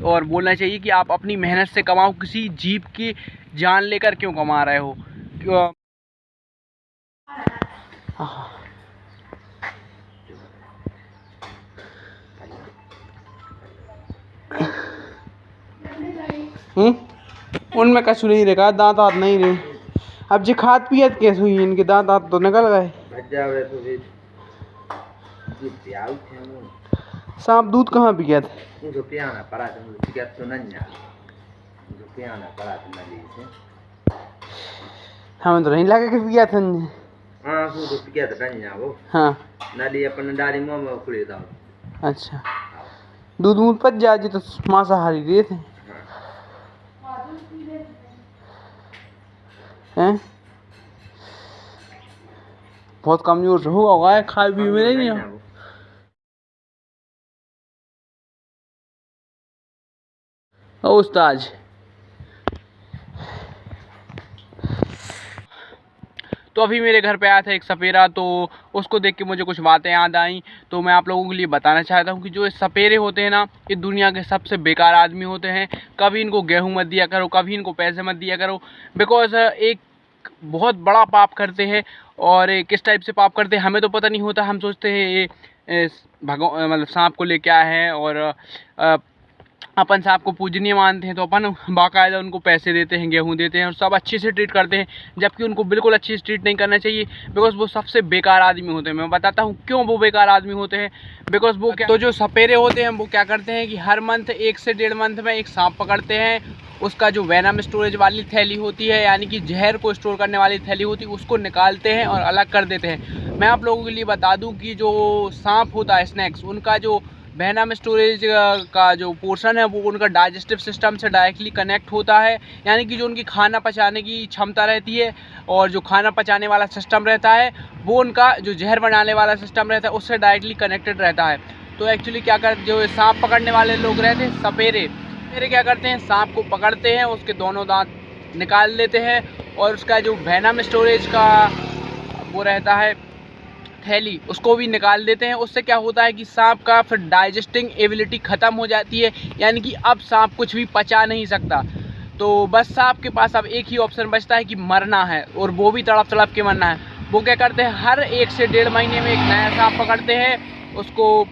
और बोलना चाहिए कि आप अपनी मेहनत से कमाओ, किसी जीव की जान लेकर क्यों कमा रहे हो। उनमें कछु नहीं रखा, दांत हाथ नहीं रहे। अब जी खाद पियत कैसे हुई, इनके दांत हाथ तो निकल गए। सांप दूध कहाँ पिया था? हमें तो नहीं लगा कि पिया था। हाँ नाली अपन डाली मुंह में उखड़े था। अच्छा दूध मूध पच जाए तो मांसाहारी रहे थे हैं। बहुत कमजोर से हुआ है, खाए भी में नहीं है। उस्ताद तो अभी मेरे घर पे आया था एक सपेरा, तो उसको देख के मुझे कुछ बातें याद आई, तो मैं आप लोगों के लिए बताना चाहता हूँ कि जो सपेरे होते हैं ना, ये दुनिया के सबसे बेकार आदमी होते हैं। कभी इनको गेहूं मत दिया करो, कभी इनको पैसे मत दिया करो, बिकॉज एक बहुत बड़ा पाप करते हैं। और किस टाइप से पाप करते हैं हमें तो पता नहीं होता। हम सोचते हैं ये भगवान मतलब सांप को लेके आए हैं और अपन सांप को पूजनीय मानते हैं, तो अपन बाकायदा उनको पैसे देते हैं, गेहूं देते हैं और सब अच्छे से ट्रीट करते हैं, जबकि उनको बिल्कुल अच्छे से ट्रीट नहीं करना चाहिए। बिकॉज वो सबसे बेकार आदमी होते हैं। मैं बताता हूँ क्यों वो बेकार आदमी होते हैं। बिकॉज वो क्या, तो जो सपेरे होते हैं वो क्या करते हैं कि हर मंथ 1 से 1.5 मंथ में एक सांप पकड़ते हैं। उसका जो वेनम स्टोरेज वाली थैली होती है, यानी कि जहर को स्टोर करने वाली थैली होती है, उसको निकालते हैं और अलग कर देते हैं। मैं आप लोगों के लिए बता दूं कि जो सांप होता है स्नैक्स, उनका जो वेनम स्टोरेज का जो पोर्शन है वो उनका डाइजेस्टिव सिस्टम से डायरेक्टली कनेक्ट होता है। यानी कि जो उनकी खाना पचाने की क्षमता रहती है और जो खाना पचाने वाला सिस्टम रहता है, वो उनका जो जहर बनाने वाला सिस्टम रहता है उससे डायरेक्टली कनेक्टेड रहता है। तो एक्चुअली क्या करते, जो सांप पकड़ने वाले लोग रहते हैं सपेरे क्या करते हैं, सांप को पकड़ते हैं, उसके दोनों दांत निकाल लेते हैं और उसका जो वेनम स्टोरेज का वो रहता है थैली, उसको भी निकाल देते हैं। उससे क्या होता है कि सांप का फिर डाइजेस्टिंग एबिलिटी ख़त्म हो जाती है, यानी कि अब सांप कुछ भी पचा नहीं सकता। तो बस सांप के पास अब एक ही ऑप्शन बचता है कि मरना है, और वो भी तड़प तड़प के मरना है। वो क्या करते हैं, हर 1 से 1.5 महीने में एक नया सांप पकड़ते हैं, उसको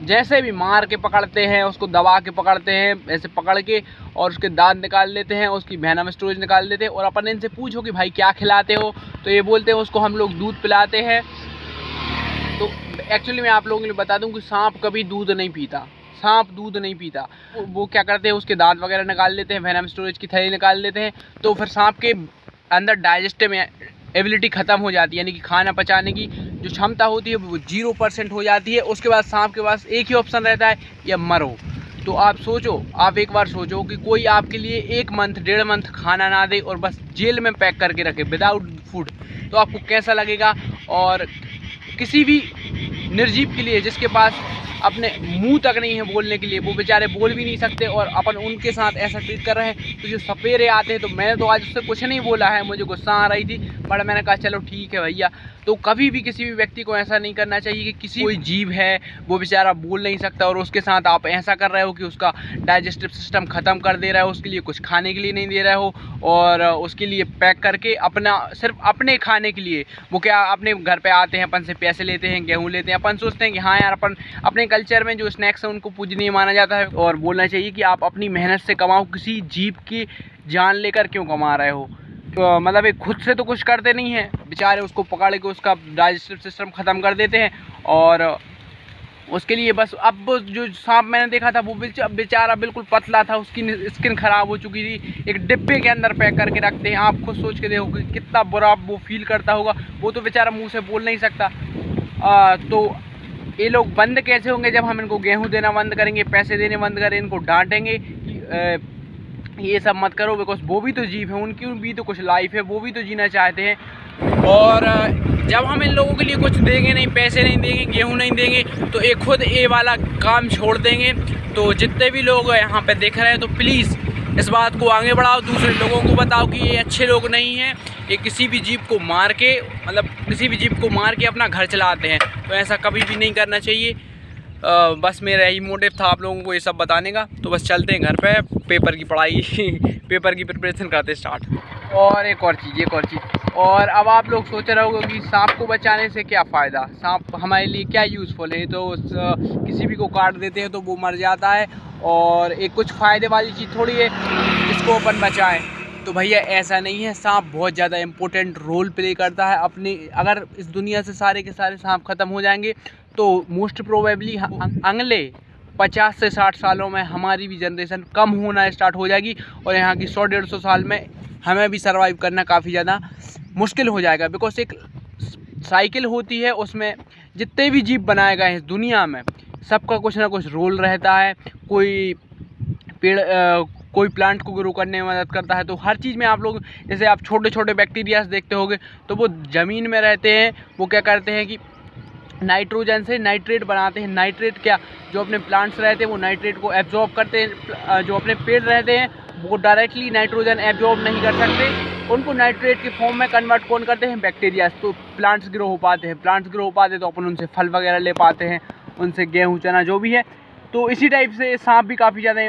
जैसे भी मार के पकड़ते हैं, उसको दबा के पकड़ते हैं, ऐसे पकड़ के, और उसके दांत निकाल लेते हैं, उसकी वेनम स्टोरेज निकाल देते हैं। और अपन इनसे पूछो कि भाई क्या खिलाते हो, तो ये बोलते हैं उसको हम लोग दूध पिलाते हैं। तो एक्चुअली मैं आप लोगों के लिए बता दूं कि सांप कभी दूध नहीं पीता, सांप दूध नहीं पीता। वो क्या करते हैं, उसके दांत वगैरह निकाल लेते हैं, वेनम स्टोरेज की थैली निकाल लेते हैं, तो फिर सांप के अंदर डाइजेस्टिव एबिलिटी ख़त्म हो जाती है, यानी कि खाना पचाने की जो क्षमता होती है वो 0% हो जाती है। उसके बाद सांप के पास एक ही ऑप्शन रहता है, या मरो। तो आप सोचो, आप एक बार सोचो कि कोई आपके लिए 1 मंथ 1.5 मंथ खाना ना दे और बस जेल में पैक करके रखे विदाउट फूड, तो आपको कैसा लगेगा। और किसी भी निर्जीव के लिए जिसके पास अपने मुंह तक नहीं है बोलने के लिए, वो बेचारे बोल भी नहीं सकते, और अपन उनके साथ ऐसा ट्रीट कर रहे हैं। तो जो सपेरे आते हैं, तो मैंने तो आज उससे कुछ नहीं बोला है, मुझे गुस्सा आ रही थी, बट मैंने कहा चलो ठीक है भैया। तो कभी भी किसी भी व्यक्ति को ऐसा नहीं करना चाहिए कि किसी कोई जीव है वो बेचारा बोल नहीं सकता और उसके साथ आप ऐसा कर रहे हो कि उसका डाइजेस्टिव सिस्टम ख़त्म कर दे रहे हो, उसके लिए कुछ खाने के लिए नहीं दे रहे हो, और उसके लिए पैक करके अपना सिर्फ अपने खाने के लिए, वो क्या अपने घर पे आते हैं, अपन से पैसे लेते हैं, गेहूँ लेते हैं, अपन सोचते हैं कि हाँ यार अपन अपने कल्चर में जो स्नैक्स हैं उनको पूजनीय माना जाता है। और बोलना चाहिए कि आप अपनी मेहनत से कमाओ, किसी जीव की जान लेकर क्यों कमा रहे हो। तो मतलब एक खुद से तो कुछ करते नहीं हैं बेचारे, उसको पकड़ के उसका डाइजेस्टिव सिस्टम ख़त्म कर देते हैं, और उसके लिए बस अब जो सांप मैंने देखा था वो बेचारा बिल्कुल पतला था, उसकी स्किन ख़राब हो चुकी थी, एक डिब्बे के अंदर पैक करके रखते हैं। आप खुद सोच के देखो कि कितना बुरा वो फील करता होगा। वो तो बेचारा मुंह से बोल नहीं सकता। तो ये लोग बंद कैसे होंगे जब हम इनको गेहूं देना बंद करेंगे, पैसे देने बंद करें, इनको डांटेंगे कि ये सब मत करो, बिकॉज वो भी तो जीव है, उनकी भी तो कुछ लाइफ है, वो भी तो जीना चाहते हैं। और जब हम इन लोगों के लिए कुछ देंगे नहीं, पैसे नहीं देंगे, गेहूं नहीं देंगे, तो ये खुद ये वाला काम छोड़ देंगे। तो जितने भी लोग यहाँ पे देख रहे हैं, तो प्लीज़ इस बात को आगे बढ़ाओ, दूसरे लोगों को बताओ कि ये अच्छे लोग नहीं हैं, ये किसी भी जीव को मार के, मतलब किसी भी जीव को मार के अपना घर चलाते हैं। तो ऐसा कभी भी नहीं करना चाहिए। बस मेरा यही मोटिव था आप लोगों को ये सब बताने का। तो बस चलते हैं घर पे, पेपर की पढ़ाई पेपर की प्रिपरेशन करते स्टार्ट। और एक और चीज़ और अब आप लोग सोच रहे होंगे कि सांप को बचाने से क्या फ़ायदा, सांप हमारे लिए क्या यूज़फुल है। तो किसी भी को काट देते हैं तो वो मर जाता है और एक कुछ फ़ायदे वाली चीज़ थोड़ी है जिसको अपन बचाएं। तो भैया ऐसा नहीं है, सांप बहुत ज़्यादा इम्पोर्टेंट रोल प्ले करता है अपने। अगर इस दुनिया से सारे के सारे सांप ख़त्म हो जाएंगे तो मोस्ट प्रोबेबली अगले 50 से 60 सालों में हमारी भी जनरेशन कम होना स्टार्ट हो जाएगी और यहाँ की 100-150 साल में हमें भी सर्वाइव करना काफ़ी ज़्यादा मुश्किल हो जाएगा। बिकॉज एक साइकिल होती है, उसमें जितने भी जीव बनाए गए हैं इस दुनिया में सबका कुछ ना कुछ रोल रहता है। कोई पेड़ कोई प्लांट को ग्रो करने में मदद करता है। तो हर चीज़ में आप लोग जैसे आप छोटे छोटे बैक्टीरियाज देखते होंगे तो वो ज़मीन में रहते हैं, वो क्या करते हैं कि नाइट्रोजन से नाइट्रेट बनाते हैं। नाइट्रेट क्या, जो अपने प्लांट्स रहते हैं वो नाइट्रेट को एब्जॉर्ब करते हैं। जो अपने पेड़ रहते हैं वो डायरेक्टली नाइट्रोजन एब्जॉर्ब नहीं कर सकते, उनको नाइट्रेट के फॉर्म में कन्वर्ट कौन करते हैं, बैक्टीरिया। तो प्लांट्स ग्रो हो पाते हैं, तो अपन उनसे फल वगैरह ले पाते हैं, उनसे गेहूँ चना जो भी है। तो इसी टाइप से सांप भी काफ़ी ज़्यादा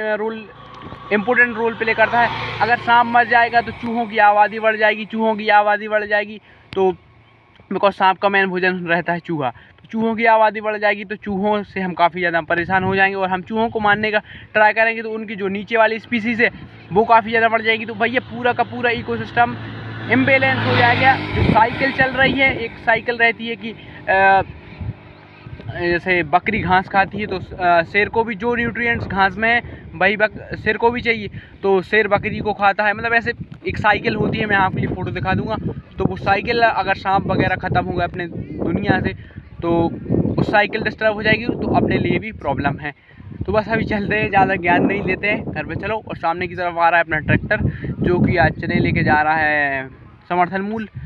इम्पोर्टेंट रोल प्ले करता है। अगर सांप मर जाएगा तो चूहों की आबादी बढ़ जाएगी, तो बिकॉज सांप का मेन भोजन रहता है चूहा। तो चूहों की आबादी बढ़ जाएगी तो चूहों से हम काफ़ी ज़्यादा परेशान हो जाएंगे और हम चूहों को मारने का ट्राई करेंगे तो उनकी जो नीचे वाली स्पीसीज़ है वो काफ़ी ज़्यादा बढ़ जाएगी। तो भैया पूरा का पूरा इकोसिस्टम इम्बैलेंस हो जाएगा। जो साइकिल चल रही है, एक साइकिल रहती है कि जैसे बकरी घास खाती है तो शेर को भी जो न्यूट्रिएंट्स घास में है वही शेर को भी चाहिए, तो शेर बकरी को खाता है। मतलब ऐसे एक साइकिल होती है, मैं आपके लिए फ़ोटो दिखा दूंगा। तो वो साइकिल अगर सांप वगैरह ख़त्म हो गए अपने दुनिया से तो उस साइकिल डिस्टर्ब हो जाएगी, तो अपने लिए भी प्रॉब्लम है। तो बस अभी चलते हैं, ज़्यादा ज्ञान नहीं लेते हैं, घर पे चलो। और सामने की तरफ आ रहा है अपना ट्रैक्टर जो कि आज चने लेके जा रहा है समर्थन मूल्य।